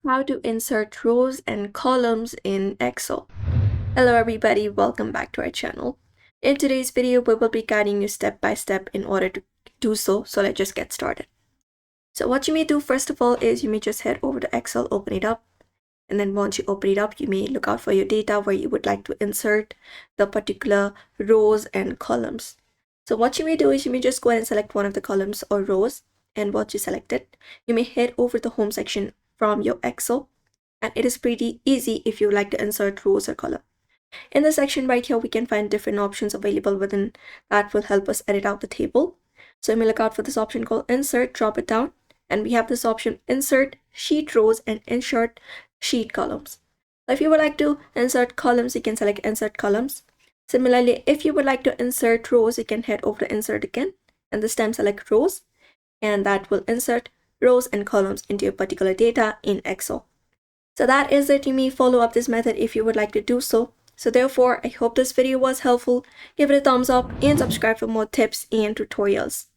How to insert rows and columns in Excel. Hello everybody, welcome back to our channel. In today's video, we will be guiding you step by step in order to do so. So let's just get started. So what you may do first of all is you may just head over to Excel, open it up. And then once you open it up, you may look out for your data where you would like to insert the particular rows and columns. So what you may do is you may just go ahead and select one of the columns or rows. And once you select it, you may head over the home section from your Excel, and it is pretty easy if you like to insert rows or column. In the section right here, we can find different options available within that will help us edit out the table. So you may look out for this option called insert, drop it down, and we have this option insert sheet rows and insert sheet columns. So if you would like to insert columns, you can select insert columns. Similarly, if you would like to insert rows, you can head over to insert again, and this time select rows, and that will insert rows and columns into your particular data in Excel. So that is it. You may follow up this method if you would like to do so. So therefore, I hope this video was helpful. Give it a thumbs up and subscribe for more tips and tutorials.